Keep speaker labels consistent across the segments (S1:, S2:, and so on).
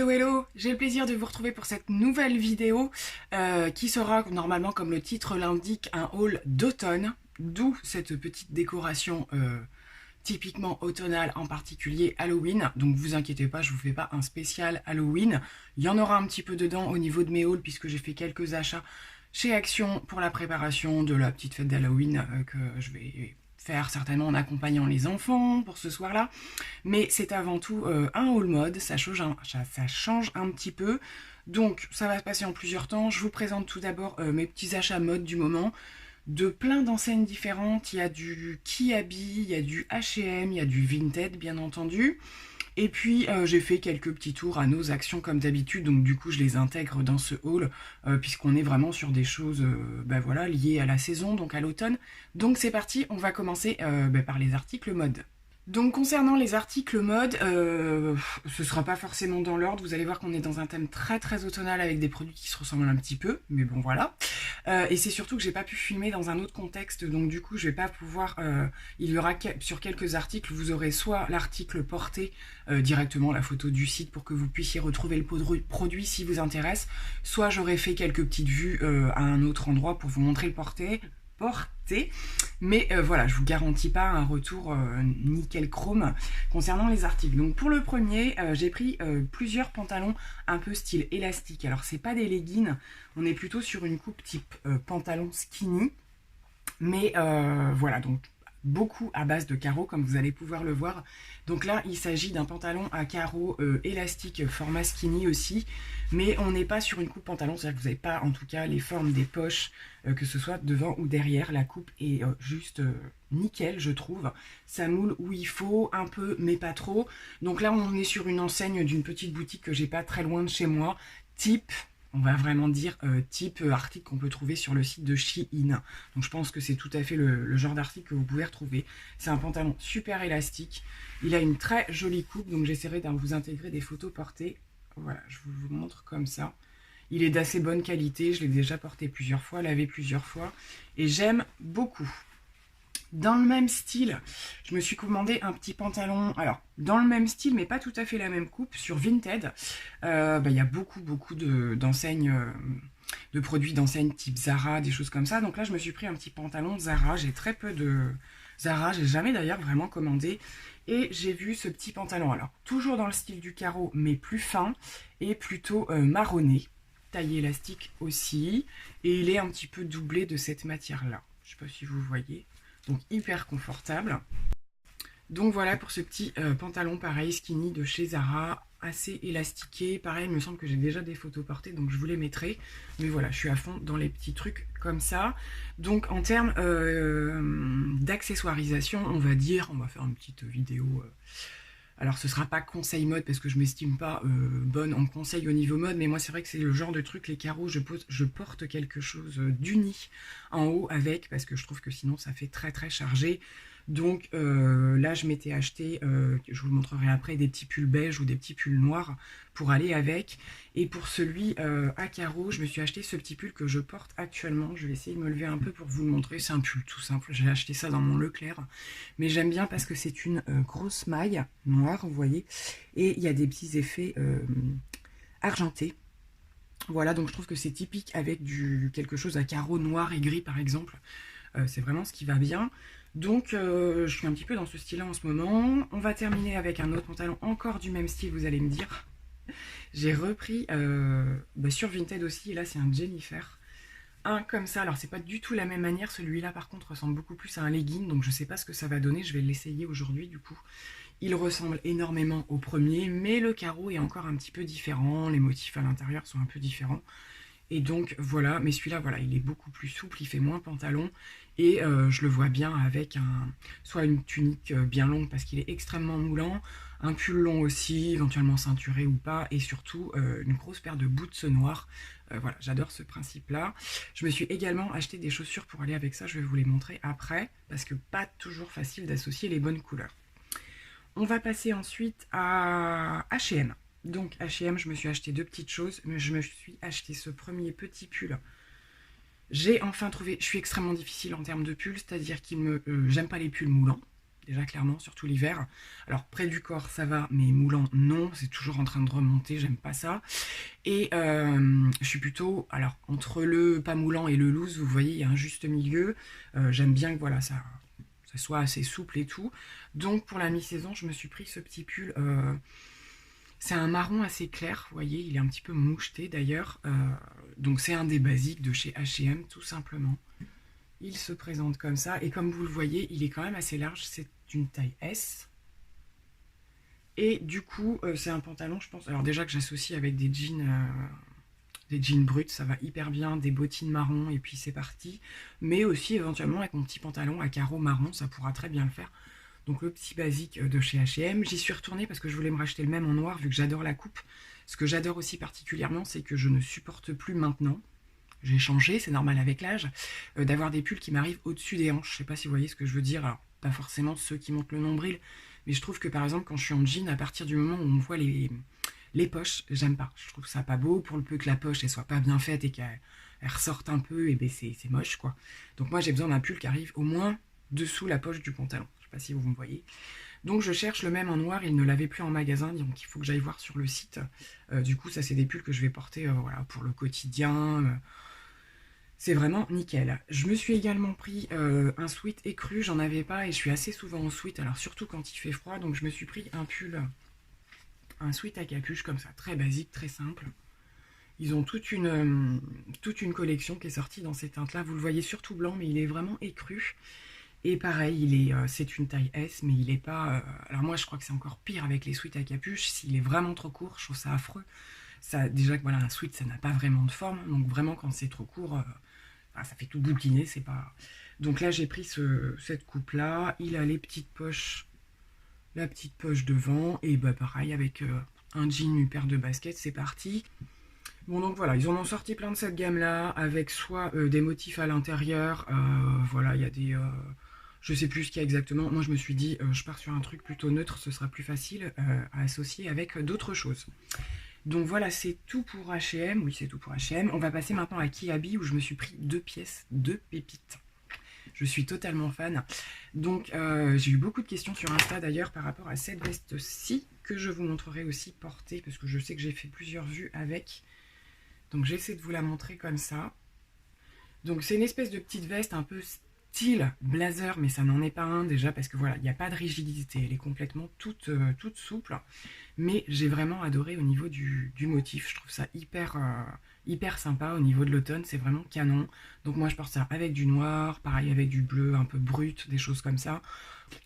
S1: Hello hello, j'ai le plaisir de vous retrouver pour cette nouvelle vidéo qui sera normalement, comme le titre l'indique, un haul d'automne, d'où cette petite décoration typiquement automnale, en particulier Halloween. Donc vous inquiétez pas, je vous fais pas un spécial Halloween, il y en aura un petit peu dedans au niveau de mes hauls puisque j'ai fait quelques achats chez Action pour la préparation de la petite fête d'Halloween que je vais faire certainement en accompagnant les enfants pour ce soir-là. Mais c'est avant tout un haul mode, ça change un petit peu. Donc ça va se passer en plusieurs temps. Je vous présente tout d'abord mes petits achats mode du moment, de plein d'enseignes différentes. Il y a du Kiabi, il y a du H&M, il y a du Vinted bien entendu. Et puis j'ai fait quelques petits tours à nos actions comme d'habitude, donc du coup je les intègre dans ce haul puisqu'on est vraiment sur des choses voilà, liées à la saison, donc à l'automne. Donc c'est parti, on va commencer par les articles mode. Donc concernant les articles mode, ce sera pas forcément dans l'ordre, vous allez voir qu'on est dans un thème très très automnal avec des produits qui se ressemblent un petit peu, mais bon voilà. Et c'est surtout que j'ai pas pu filmer dans un autre contexte, donc du coup je vais pas pouvoir, il y aura sur quelques articles, vous aurez soit l'article porté directement, la photo du site pour que vous puissiez retrouver le produit si vous intéresse, soit j'aurai fait quelques petites vues à un autre endroit pour vous montrer le porté. Mais voilà, je vous garantis pas un retour nickel chrome concernant les articles. Donc pour le premier, j'ai pris plusieurs pantalons un peu style élastique. Alors c'est pas des leggings, on est plutôt sur une coupe type pantalon skinny, mais voilà, donc beaucoup à base de carreaux comme vous allez pouvoir le voir. Donc là il s'agit d'un pantalon à carreaux élastique format skinny aussi, mais on n'est pas sur une coupe pantalon, c'est-à-dire que vous n'avez pas en tout cas les formes des poches, que ce soit devant ou derrière. La coupe est juste nickel je trouve, ça moule où il faut un peu mais pas trop. Donc là on est sur une enseigne d'une petite boutique que j'ai pas très loin de chez moi, type, on va vraiment dire type article qu'on peut trouver sur le site de Shein. Donc je pense que c'est tout à fait le genre d'article que vous pouvez retrouver. C'est un pantalon super élastique. Il a une très jolie coupe, donc j'essaierai de vous intégrer des photos portées. Voilà, je vous montre comme ça. Il est d'assez bonne qualité, je l'ai déjà porté plusieurs fois, lavé plusieurs fois, et j'aime beaucoup. Dans le même style, je me suis commandé un petit pantalon, alors dans le même style mais pas tout à fait la même coupe, sur Vinted. Il y a beaucoup d'enseignes, de produits d'enseignes type Zara, des choses comme ça. Donc là je me suis pris un petit pantalon Zara, j'ai très peu de Zara, j'ai jamais d'ailleurs vraiment commandé. Et j'ai vu ce petit pantalon, alors toujours dans le style du carreau mais plus fin et plutôt marronné, taille élastique aussi, et il est un petit peu doublé de cette matière là, je sais pas si vous voyez. Donc hyper confortable. Donc voilà pour ce petit pantalon pareil skinny de chez Zara, assez élastiqué. Pareil, il me semble que j'ai déjà des photos portées, donc je vous les mettrai. Mais voilà, je suis à fond dans les petits trucs comme ça. Donc en termes d'accessoirisation, on va dire, on va faire une petite vidéo. Alors ce sera pas conseil mode parce que je m'estime pas bonne en conseil au niveau mode, mais moi c'est vrai que c'est le genre de truc, les carreaux, je porte quelque chose d'uni en haut avec, parce que je trouve que sinon ça fait très très chargé. Donc là je m'étais acheté, je vous le montrerai après, des petits pulls beige ou des petits pulls noirs pour aller avec. Et pour celui à carreaux, je me suis acheté ce petit pull que je porte actuellement. Je vais essayer de me lever un peu pour vous le montrer. C'est un pull tout simple, j'ai acheté ça dans mon Leclerc. Mais j'aime bien parce que c'est une grosse maille noire, vous voyez. Et il y a des petits effets argentés. Voilà, donc je trouve que c'est typique avec quelque chose à carreaux noir et gris par exemple. C'est vraiment ce qui va bien. Donc je suis un petit peu dans ce style là en ce moment. On va terminer avec un autre pantalon encore du même style, vous allez me dire. J'ai repris sur Vinted aussi, et là c'est un Jennifer. Un comme ça, alors c'est pas du tout la même manière, celui-là par contre ressemble beaucoup plus à un legging, donc je sais pas ce que ça va donner, je vais l'essayer aujourd'hui du coup. Il ressemble énormément au premier, mais le carreau est encore un petit peu différent, les motifs à l'intérieur sont un peu différents. Et donc voilà, mais celui-là, voilà, il est beaucoup plus souple, il fait moins pantalon. Et je le vois bien avec soit une tunique bien longue parce qu'il est extrêmement moulant, un pull long aussi, éventuellement ceinturé ou pas, et surtout une grosse paire de boots noirs. Voilà, j'adore ce principe-là. Je me suis également acheté des chaussures pour aller avec ça, je vais vous les montrer après, parce que pas toujours facile d'associer les bonnes couleurs. On va passer ensuite à H&M. Donc H&M, je me suis acheté deux petites choses, mais je me suis acheté ce premier petit pull. J'ai enfin trouvé, je suis extrêmement difficile en termes de pull, c'est-à-dire qu'il me, j'aime pas les pulls moulants, déjà clairement, surtout l'hiver. Alors près du corps ça va, mais moulant non, c'est toujours en train de remonter, j'aime pas ça. Et je suis plutôt, alors entre le pas moulant et le loose, vous voyez, il y a un juste milieu. J'aime bien que voilà, ça soit assez souple et tout. Donc pour la mi-saison, je me suis pris ce petit pull. C'est un marron assez clair, vous voyez, il est un petit peu moucheté d'ailleurs. Donc c'est un des basiques de chez H&M tout simplement. Il se présente comme ça et comme vous le voyez, il est quand même assez large, c'est une taille S. Et du coup, c'est un pantalon, je pense, alors déjà que j'associe avec des jeans bruts, ça va hyper bien, des bottines marron et puis c'est parti. Mais aussi éventuellement avec mon petit pantalon à carreaux marron, ça pourra très bien le faire. Donc le petit basique de chez H&M. J'y suis retournée parce que je voulais me racheter le même en noir vu que j'adore la coupe. Ce que j'adore aussi particulièrement, c'est que je ne supporte plus maintenant. J'ai changé, c'est normal avec l'âge, d'avoir des pulls qui m'arrivent au-dessus des hanches. Je sais pas si vous voyez ce que je veux dire. Alors, pas forcément ceux qui montent le nombril, mais je trouve que par exemple quand je suis en jean, à partir du moment où on voit les poches, j'aime pas. Je trouve ça pas beau, pour le peu que la poche elle soit pas bien faite et qu'elle ressorte un peu, et ben c'est moche quoi. Donc moi j'ai besoin d'un pull qui arrive au moins dessous la poche du pantalon. Je sais pas si vous me voyez. Donc je cherche le même en noir, il ne l'avait plus en magasin, donc il faut que j'aille voir sur le site. Du coup ça c'est des pulls que je vais porter voilà, pour le quotidien. C'est vraiment nickel. Je me suis également pris un sweat écru, j'en avais pas et je suis assez souvent en sweat, alors surtout quand il fait froid, donc je me suis pris un pull, un sweat à capuche comme ça, très basique, très simple. Ils ont toute une collection qui est sortie dans ces teintes-là, vous le voyez surtout blanc, mais il est vraiment écru. Et pareil, c'est une taille S, mais il est pas... alors moi, je crois que c'est encore pire avec les sweats à capuche. S'il est vraiment trop court, je trouve ça affreux. Ça, déjà que voilà, un sweat, ça n'a pas vraiment de forme. Donc vraiment, quand c'est trop court, ça fait tout bouquiner, c'est pas... Donc là, j'ai pris cette coupe-là. Il a les petites poches, la petite poche devant. Et bah pareil, avec un jean, une paire de baskets, c'est parti. Bon donc voilà, ils en ont sorti plein de cette gamme-là, avec soit des motifs à l'intérieur, voilà, il y a des... je sais plus ce qu'il y a exactement. Moi je me suis dit, je pars sur un truc plutôt neutre, ce sera plus facile à associer avec d'autres choses. Donc voilà, c'est tout pour H&M. Oui, c'est tout pour H&M. On va passer maintenant à Kiabi où je me suis pris 2 pièces, 2 pépites. Je suis totalement fan. Donc j'ai eu beaucoup de questions sur Insta d'ailleurs par rapport à cette veste-ci que je vous montrerai aussi portée parce que je sais que j'ai fait plusieurs vues avec. Donc j'essaie de vous la montrer comme ça. Donc c'est une espèce de petite veste un peu style blazer, mais ça n'en est pas un déjà parce que voilà, il n'y a pas de rigidité, elle est complètement toute souple. Mais j'ai vraiment adoré au niveau du motif, je trouve ça hyper sympa au niveau de l'automne, c'est vraiment canon. Donc moi je porte ça avec du noir, pareil avec du bleu un peu brut, des choses comme ça.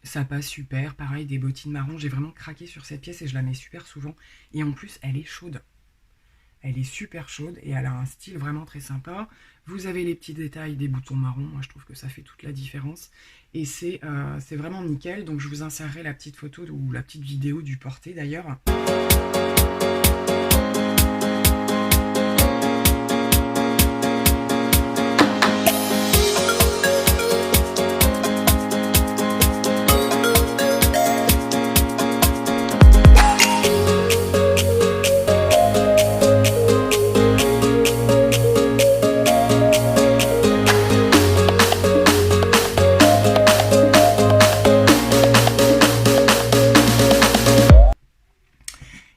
S1: Ça passe super, pareil des bottines marron, j'ai vraiment craqué sur cette pièce et je la mets super souvent. Et en plus elle est chaude. Elle est super chaude et elle a un style vraiment très sympa. Vous avez les petits détails des boutons marrons. Moi, je trouve que ça fait toute la différence. Et c'est vraiment nickel. Donc, je vous insérerai la petite photo ou la petite vidéo du porté d'ailleurs.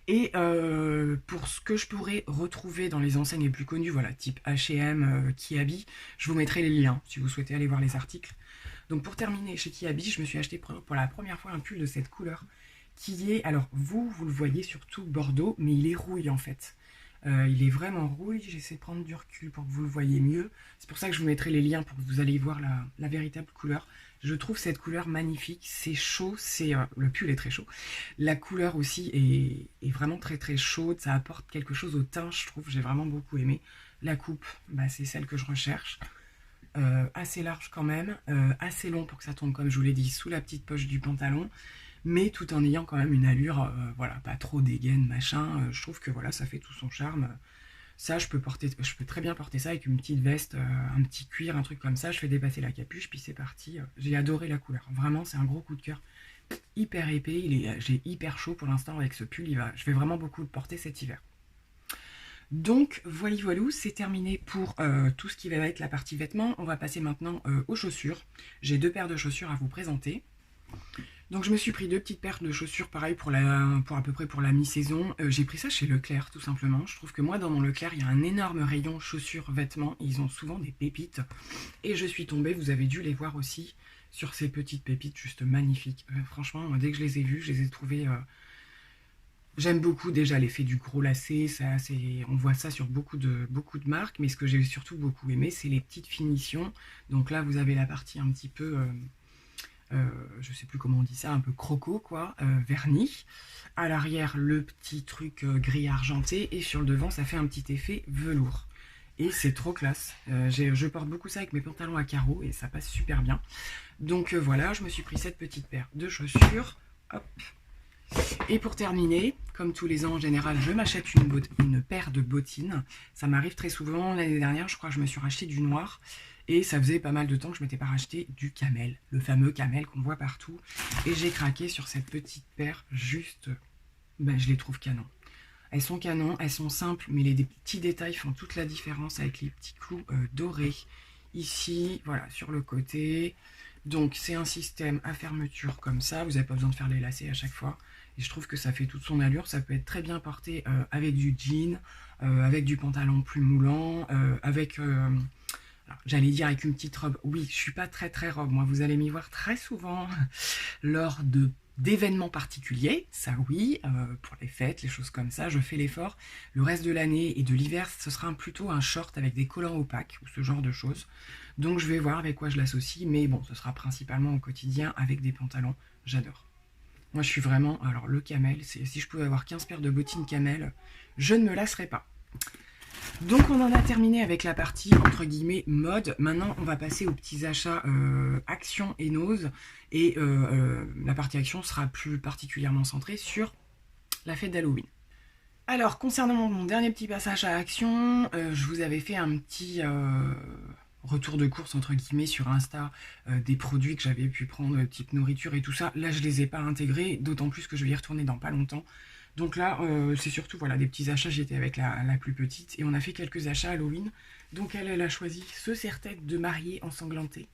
S1: Et pour ce que je pourrais retrouver dans les enseignes les plus connues, voilà, type H&M, Kiabi, je vous mettrai les liens si vous souhaitez aller voir les articles. Donc pour terminer, chez Kiabi, je me suis acheté pour la première fois un pull de cette couleur qui est, alors vous le voyez surtout Bordeaux, mais il est rouille en fait. Il est vraiment rouille, j'essaie de prendre du recul pour que vous le voyez mieux. C'est pour ça que je vous mettrai les liens pour que vous allez voir la véritable couleur. Je trouve cette couleur magnifique, c'est chaud, le pull est très chaud. La couleur aussi est vraiment très chaude, ça apporte quelque chose au teint, je trouve, j'ai vraiment beaucoup aimé. La coupe, bah, c'est celle que je recherche. Assez large quand même, assez long pour que ça tombe, comme je vous l'ai dit, sous la petite poche du pantalon. Mais tout en ayant quand même une allure, voilà, pas trop dégaine, machin. Je trouve que voilà, ça fait tout son charme. Ça, je peux très bien porter ça avec une petite veste, un petit cuir, un truc comme ça. Je fais dépasser la capuche, puis c'est parti. J'ai adoré la couleur. Vraiment, c'est un gros coup de cœur. Hyper épais, j'ai hyper chaud pour l'instant avec ce pull. Je vais vraiment beaucoup le porter cet hiver. Donc voilà, c'est terminé pour tout ce qui va être la partie vêtements. On va passer maintenant aux chaussures. J'ai 2 paires de chaussures à vous présenter. Donc je me suis pris 2 petites paires de chaussures, pareil pour à peu près pour la mi-saison. J'ai pris ça chez Leclerc tout simplement. Je trouve que moi dans mon Leclerc il y a un énorme rayon chaussures, vêtements. Ils ont souvent des pépites. Et je suis tombée, vous avez dû les voir aussi, sur ces petites pépites juste magnifiques. Franchement, dès que je les ai vues, je les ai trouvées... J'aime beaucoup déjà l'effet du gros lacet, ça, on voit ça sur beaucoup de marques, mais ce que j'ai surtout beaucoup aimé, c'est les petites finitions. Donc là, vous avez la partie un petit peu... je sais plus comment on dit ça, un peu croco quoi, verni. À l'arrière, le petit truc gris argenté, et sur le devant, ça fait un petit effet velours. Et c'est trop classe. Je porte beaucoup ça avec mes pantalons à carreaux, et ça passe super bien. Donc voilà, je me suis pris cette petite paire de chaussures. Hop. Et pour terminer, comme tous les ans en général, je m'achète une paire de bottines. Ça m'arrive très souvent. L'année dernière, je crois que je me suis racheté du noir. Et ça faisait pas mal de temps que je m'étais pas racheté du camel, le fameux camel qu'on voit partout. Et j'ai craqué sur cette petite paire, juste, ben, je les trouve canon. Elles sont canon, elles sont simples, mais les petits détails font toute la différence avec les petits clous dorés. Ici, voilà, sur le côté. Donc c'est un système à fermeture comme ça, vous n'avez pas besoin de faire les lacets à chaque fois. Et je trouve que ça fait toute son allure, ça peut être très bien porté avec du jean, avec du pantalon plus moulant, avec... j'allais dire avec une petite robe. Oui, je suis pas très robe. Moi, vous allez m'y voir très souvent lors d'événements particuliers. Ça, oui, pour les fêtes, les choses comme ça, je fais l'effort. Le reste de l'année et de l'hiver, ce sera plutôt un short avec des collants opaques ou ce genre de choses. Donc, je vais voir avec quoi je l'associe. Mais bon, ce sera principalement au quotidien avec des pantalons. J'adore. Moi, je suis vraiment... Alors, le camel, si je pouvais avoir 15 paires de bottines camel, je ne me lasserais pas. Donc on en a terminé avec la partie entre guillemets mode. Maintenant on va passer aux petits achats Action et Nose. Et la partie Action sera plus particulièrement centrée sur la fête d'Halloween. Alors concernant mon dernier petit passage à Action, je vous avais fait un petit retour de course entre guillemets sur Insta des produits que j'avais pu prendre type nourriture et tout ça. Là je les ai pas intégrés, d'autant plus que je vais y retourner dans pas longtemps. Donc là, c'est surtout voilà, des petits achats. J'étais avec la plus petite et on a fait quelques achats Halloween. Donc elle a choisi ce serre-tête de mariée ensanglanté.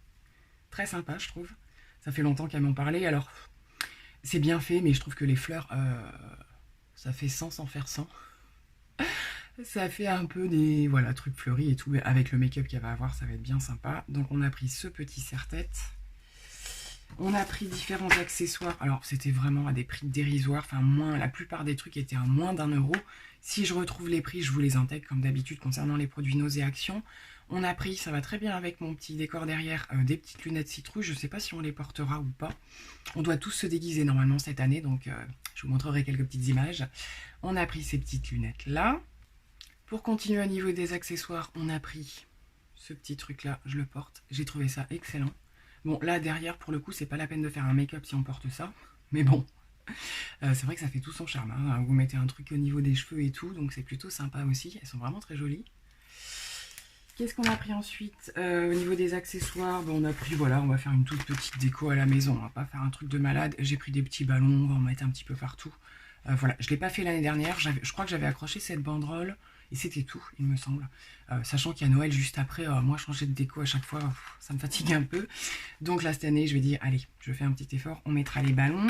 S1: Très sympa, je trouve. Ça fait longtemps qu'elle m'en parlait. Alors, c'est bien fait, mais je trouve que les fleurs, ça fait sans faire sans. Ça fait un peu des voilà, trucs fleuris et tout. Mais avec le make-up qu'elle va avoir, ça va être bien sympa. Donc on a pris ce petit serre-tête. On a pris différents accessoires. Alors, c'était vraiment à des prix dérisoires. Enfin, la plupart des trucs étaient à moins d'1 €. Si je retrouve les prix, je vous les intègre comme d'habitude concernant les produits Nose et Action. On a pris, ça va très bien avec mon petit décor derrière, des petites lunettes citrouilles. Je ne sais pas si on les portera ou pas. On doit tous se déguiser normalement cette année, donc je vous montrerai quelques petites images. On a pris ces petites lunettes là. Pour continuer au niveau des accessoires, on a pris ce petit truc là. Je le porte. J'ai trouvé ça excellent. Bon, là, derrière, pour le coup, c'est pas la peine de faire un make-up si on porte ça. Mais bon, c'est vrai que ça fait tout son charme. Hein. Vous mettez un truc au niveau des cheveux et tout, donc c'est plutôt sympa aussi. Elles sont vraiment très jolies. Qu'est-ce qu'on a pris ensuite au niveau des accessoires, on a pris, voilà, on va faire une toute petite déco à la maison. On va pas faire un truc de malade. J'ai pris des petits ballons, on va en mettre un petit peu partout. Voilà, je l'ai pas fait l'année dernière. Je crois que j'avais accroché cette banderole. Et c'était tout, il me semble. Sachant qu'il y a Noël juste après, moi changer de déco à chaque fois, ça me fatigue un peu. Donc là, cette année, je vais dire, allez, je fais un petit effort, on mettra les ballons.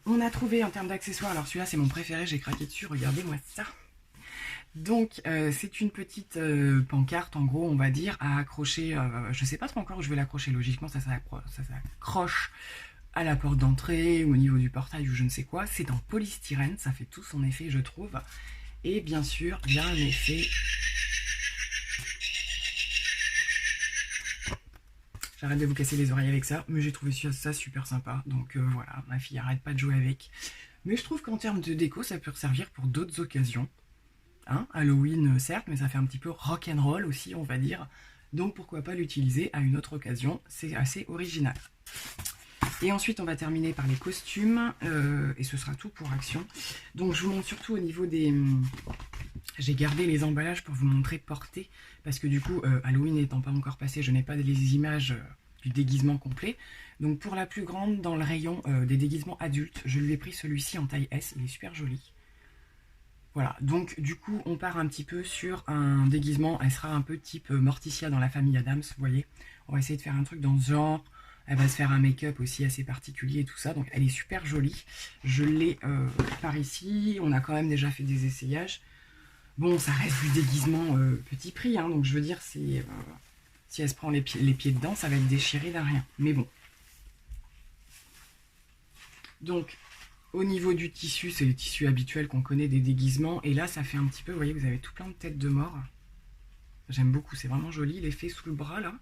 S1: On a trouvé en termes d'accessoires, alors celui-là c'est mon préféré, j'ai craqué dessus, regardez-moi ça. Donc c'est une petite pancarte, en gros, on va dire, à accrocher, je sais pas trop encore où je vais l'accrocher, logiquement ça s'accroche à la porte d'entrée, ou au niveau du portail, ou je ne sais quoi. C'est en polystyrène, ça fait tout son effet, je trouve. Et bien sûr, il y a un effet. J'arrête de vous casser les oreilles avec ça, mais j'ai trouvé ça super sympa. Donc voilà, ma fille arrête pas de jouer avec. Mais je trouve qu'en termes de déco, ça peut servir pour d'autres occasions. Hein, Halloween, certes, mais ça fait un petit peu rock'n'roll aussi, on va dire. Donc pourquoi pas l'utiliser à une autre occasion, c'est assez original. Et ensuite, on va terminer par les costumes, et ce sera tout pour Action. Donc, je vous montre surtout au niveau des... J'ai gardé les emballages pour vous montrer portés, parce que du coup, Halloween n'étant pas encore passé, je n'ai pas les images du déguisement complet. Donc, pour la plus grande, dans le rayon des déguisements adultes, je lui ai pris celui-ci en taille S, il est super joli. Voilà, donc du coup, on part un petit peu sur un déguisement, elle sera un peu type Morticia dans la famille Addams, vous voyez. On va essayer de faire un truc dans ce genre... Elle va se faire un make-up aussi assez particulier et tout ça. Donc elle est super jolie. Je l'ai par ici. On a quand même déjà fait des essayages. Bon, ça reste du déguisement petit prix. Hein, donc je veux dire, si elle se prend les pieds dedans, ça va être déchiré d'un rien. Mais bon. Donc, au niveau du tissu, c'est le tissu habituel qu'on connaît des déguisements. Et là, ça fait un petit peu, vous voyez, vous avez tout plein de têtes de mort. J'aime beaucoup, c'est vraiment joli, l'effet sous le bras, là.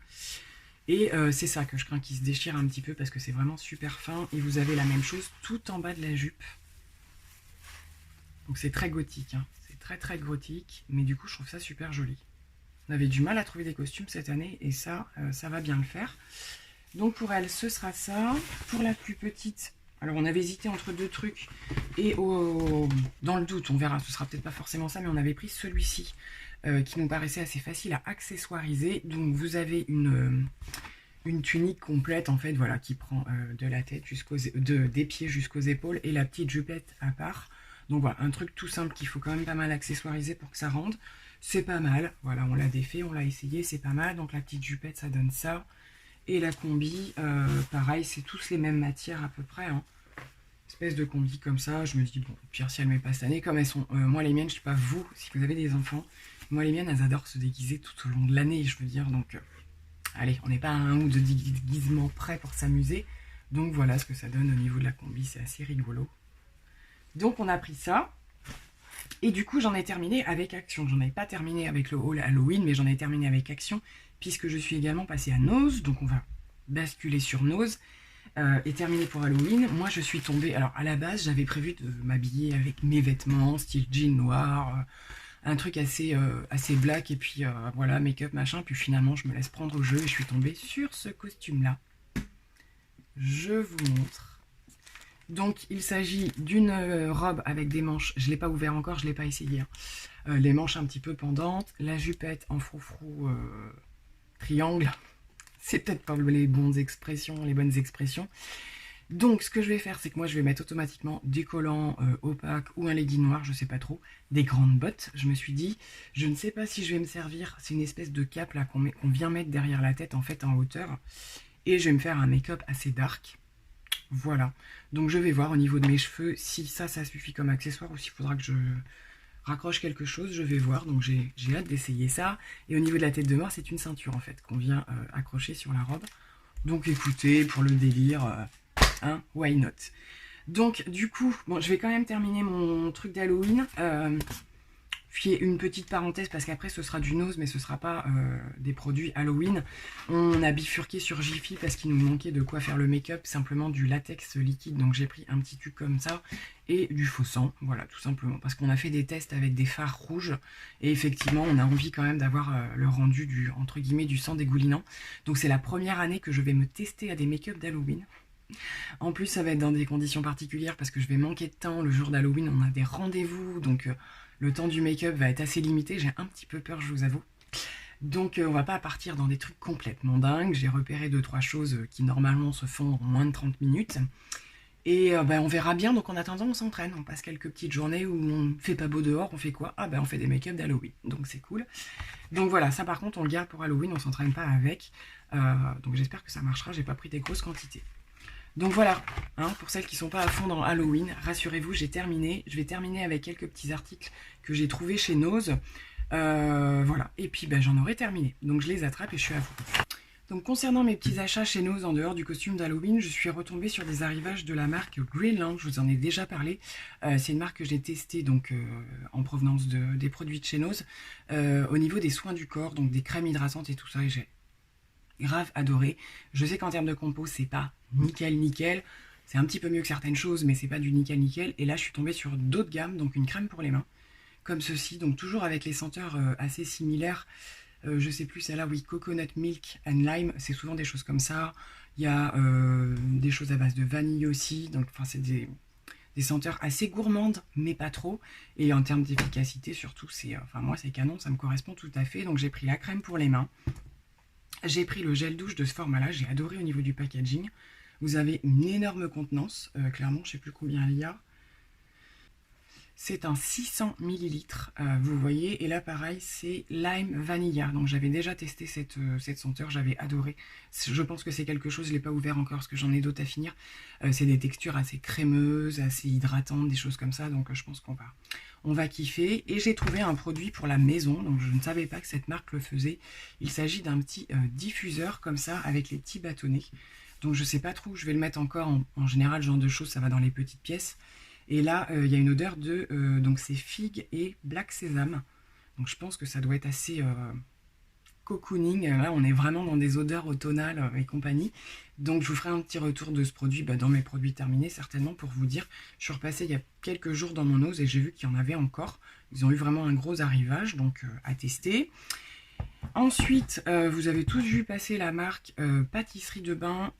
S1: Et c'est ça que je crains qu'il se déchire un petit peu parce que c'est vraiment super fin. Et vous avez la même chose tout en bas de la jupe. Donc c'est très gothique, hein. C'est très très gothique. Mais du coup, je trouve ça super joli. On avait du mal à trouver des costumes cette année et ça, ça va bien le faire. Donc pour elle, ce sera ça. Pour la plus petite, alors on avait hésité entre deux trucs et dans le doute, on verra, ce sera peut-être pas forcément ça, mais on avait pris celui-ci qui nous paraissait assez facile à accessoiriser. Donc vous avez une tunique complète en fait, voilà, qui prend de la tête des pieds jusqu'aux épaules et la petite jupette à part. Donc voilà, un truc tout simple qu'il faut quand même pas mal accessoiriser pour que ça rende. C'est pas mal, voilà, on l'a défait, on l'a essayé, c'est pas mal. Donc la petite jupette, ça donne ça. Et la combi, pareil, c'est tous les mêmes matières à peu près. Hein. Espèce de combi comme ça. Je me dis, bon, pire si elle met pas cette année, comme elles sont. Moi, les miennes, je sais pas vous, si vous avez des enfants. Moi, les miennes, elles adorent se déguiser tout au long de l'année, je veux dire. Donc, allez, on n'est pas à un ou deux déguisements prêts pour s'amuser. Donc, voilà ce que ça donne au niveau de la combi. C'est assez rigolo. Donc, on a pris ça. Et du coup, j'en ai terminé avec Action. J'en avais pas terminé avec le haul Halloween, mais j'en ai terminé avec Action, puisque je suis également passée à Nose. Donc, on va basculer sur Nose et terminer pour Halloween. Moi, je suis tombée... Alors, à la base, j'avais prévu de m'habiller avec mes vêtements, style jean noir, un truc assez black, et puis voilà, make-up, machin. Puis finalement, je me laisse prendre au jeu et je suis tombée sur ce costume-là. Je vous montre. Donc il s'agit d'une robe avec des manches, je ne l'ai pas ouvert encore, je ne l'ai pas essayé, hein. Les manches un petit peu pendantes, la jupette en froufrou triangle, c'est peut-être pas les bonnes expressions. Donc ce que je vais faire, c'est que moi je vais mettre automatiquement des collants opaques ou un legging noir, je ne sais pas trop, des grandes bottes. Je me suis dit, je ne sais pas si je vais me servir, c'est une espèce de cape là qu'on vient mettre derrière la tête en fait en hauteur, et je vais me faire un make-up assez dark. Voilà, donc je vais voir au niveau de mes cheveux si ça suffit comme accessoire ou s'il faudra que je raccroche quelque chose, je vais voir. Donc j'ai hâte d'essayer ça. Et au niveau de la tête de mort, c'est une ceinture en fait qu'on vient accrocher sur la robe. Donc écoutez, pour le délire, hein, why not. Donc du coup, bon, je vais quand même terminer mon truc d'Halloween. Puis une petite parenthèse parce qu'après ce sera du Nose mais ce sera pas des produits Halloween. On a bifurqué sur Jiffy parce qu'il nous manquait de quoi faire le make-up, simplement du latex liquide. Donc j'ai pris un petit tube comme ça et du faux sang, voilà, tout simplement. Parce qu'on a fait des tests avec des fards rouges et effectivement on a envie quand même d'avoir le rendu du, entre guillemets, du sang dégoulinant. Donc c'est la première année que je vais me tester à des make-up d'Halloween. En plus ça va être dans des conditions particulières parce que je vais manquer de temps. Le jour d'Halloween on a des rendez-vous, donc le temps du make-up va être assez limité. J'ai un petit peu peur, je vous avoue. Donc on va pas partir dans des trucs complètement dingues. J'ai repéré 2-3 choses qui normalement se font en moins de 30 minutes. Et on verra bien. Donc en attendant on s'entraîne. On passe quelques petites journées où on fait pas beau dehors. On fait quoi? Ah ben on fait des make-up d'Halloween. Donc c'est cool. Donc voilà, ça par contre on le garde pour Halloween. On s'entraîne pas avec. Donc j'espère que ça marchera. J'ai pas pris des grosses quantités. Donc voilà, hein, pour celles qui ne sont pas à fond dans Halloween, rassurez-vous, j'ai terminé. Je vais terminer avec quelques petits articles que j'ai trouvés chez Nose. Voilà, et puis j'en aurai terminé. Donc je les attrape et je suis à vous. Donc concernant mes petits achats chez Nose en dehors du costume d'Halloween, je suis retombée sur des arrivages de la marque Greenland. Je vous en ai déjà parlé. C'est une marque que j'ai testée donc, en provenance des produits de chez Nose. Au niveau des soins du corps, donc des crèmes hydratantes et tout ça, et j'ai grave adoré. Je sais qu'en termes de compo, c'est pas nickel. C'est un petit peu mieux que certaines choses, mais c'est pas du nickel. Et là, je suis tombée sur d'autres gammes, donc une crème pour les mains, comme ceci, donc toujours avec les senteurs assez similaires. Je sais plus, celle-là, oui, Coconut Milk and Lime, c'est souvent des choses comme ça. Il y a des choses à base de vanille aussi, donc enfin, c'est des senteurs assez gourmandes, mais pas trop. Et en termes d'efficacité, surtout, c'est, enfin moi, c'est canon, ça me correspond tout à fait. Donc j'ai pris la crème pour les mains. J'ai pris le gel douche de ce format-là, j'ai adoré au niveau du packaging. Vous avez une énorme contenance, clairement, je ne sais plus combien il y a. C'est un 600 millilitres, vous voyez, et là pareil, c'est Lime Vanilla. Donc j'avais déjà testé cette senteur, j'avais adoré. Je pense que c'est quelque chose, je ne l'ai pas ouvert encore parce que j'en ai d'autres à finir. C'est des textures assez crémeuses, assez hydratantes, des choses comme ça, donc je pense on va kiffer. Et j'ai trouvé un produit pour la maison, donc je ne savais pas que cette marque le faisait. Il s'agit d'un petit diffuseur comme ça, avec les petits bâtonnets. Donc je ne sais pas trop où je vais le mettre encore. En général, ce genre de choses, ça va dans les petites pièces. Et là, il y a une odeur de... donc c'est figue et black sésame. Donc je pense que ça doit être assez cocooning. Là, on est vraiment dans des odeurs automnales et compagnie. Donc je vous ferai un petit retour de ce produit dans mes produits terminés, certainement, pour vous dire. Je suis repassée il y a quelques jours dans mon Nose et j'ai vu qu'il y en avait encore. Ils ont eu vraiment un gros arrivage, donc à tester. Ensuite, vous avez tous vu passer la marque Pâtisserie de Bain.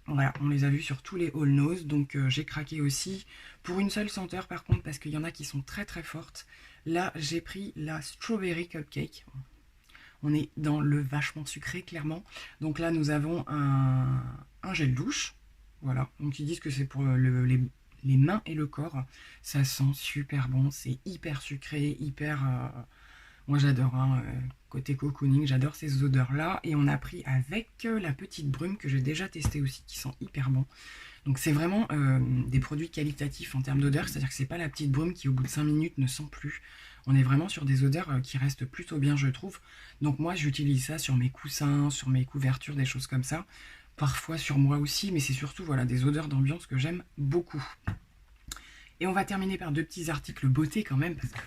S1: Voilà, on les a vus sur tous les All Nose, donc j'ai craqué aussi. Pour une seule senteur par contre, parce qu'il y en a qui sont très très fortes. Là, j'ai pris la Strawberry Cupcake. On est dans le vachement sucré, clairement. Donc là, nous avons un gel douche. Voilà, donc ils disent que c'est pour les mains et le corps. Ça sent super bon, c'est hyper sucré, hyper... Moi j'adore, hein, côté cocooning, j'adore ces odeurs-là. Et on a pris avec la petite brume que j'ai déjà testé aussi, qui sent hyper bon. Donc c'est vraiment des produits qualitatifs en termes d'odeur, c'est-à-dire que c'est pas la petite brume qui au bout de 5 minutes ne sent plus. On est vraiment sur des odeurs qui restent plutôt bien, je trouve. Donc moi j'utilise ça sur mes coussins, sur mes couvertures, des choses comme ça. Parfois sur moi aussi, mais c'est surtout voilà, des odeurs d'ambiance que j'aime beaucoup. Et on va terminer par 2 petits articles beauté quand même, parce que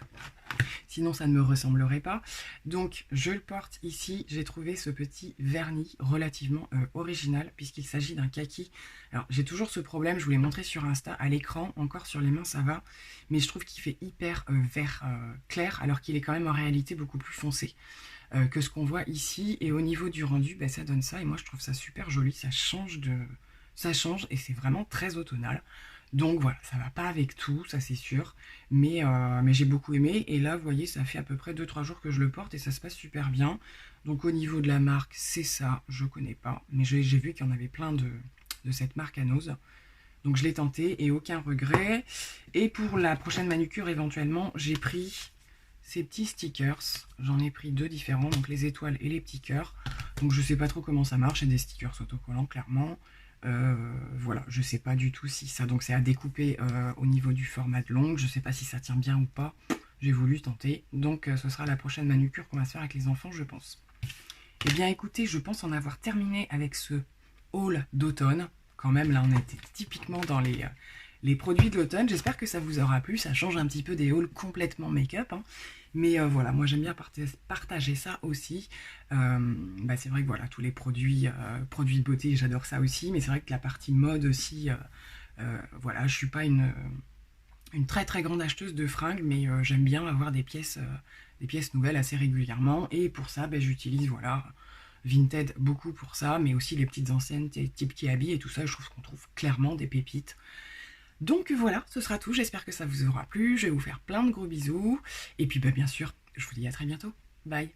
S1: sinon ça ne me ressemblerait pas. Donc je le porte ici, j'ai trouvé ce petit vernis relativement original, puisqu'il s'agit d'un kaki. Alors j'ai toujours ce problème, je vous l'ai montré sur Insta, à l'écran, encore sur les mains ça va, mais je trouve qu'il fait hyper vert clair, alors qu'il est quand même en réalité beaucoup plus foncé que ce qu'on voit ici. Et au niveau du rendu, ça donne ça, et moi je trouve ça super joli, ça change et c'est vraiment très automnal. Donc voilà, ça va pas avec tout, ça c'est sûr, mais j'ai beaucoup aimé. Et là, vous voyez, ça fait à peu près 2-3 jours que je le porte et ça se passe super bien. Donc au niveau de la marque, c'est ça, je connais pas, mais j'ai vu qu'il y en avait plein de cette marque à Nose. Donc je l'ai tenté et aucun regret. Et pour la prochaine manucure, éventuellement, j'ai pris ces petits stickers. J'en ai pris 2 différents, donc les étoiles et les petits cœurs. Donc je sais pas trop comment ça marche, c'est des stickers autocollants, clairement. Voilà, je sais pas du tout si ça, donc c'est à découper au niveau du format de l'ongle, je sais pas si ça tient bien ou pas, j'ai voulu tenter, donc ce sera la prochaine manucure qu'on va se faire avec les enfants, je pense. Et bien écoutez, je pense en avoir terminé avec ce haul d'automne, quand même là on était typiquement dans les produits de l'automne. J'espère que ça vous aura plu, ça change un petit peu des hauls complètement make-up, hein. Mais voilà, moi j'aime bien partager ça aussi. C'est vrai que voilà, tous les produits de beauté, j'adore ça aussi, mais c'est vrai que la partie mode aussi, voilà, je suis pas une très très grande acheteuse de fringues, mais j'aime bien avoir des pièces nouvelles assez régulièrement, et pour ça, j'utilise voilà, Vinted beaucoup pour ça, mais aussi les petites enseignes type Kiabi et tout ça, je trouve qu'on trouve clairement des pépites. Donc voilà, ce sera tout, j'espère que ça vous aura plu, je vais vous faire plein de gros bisous, et puis bien sûr, je vous dis à très bientôt, bye.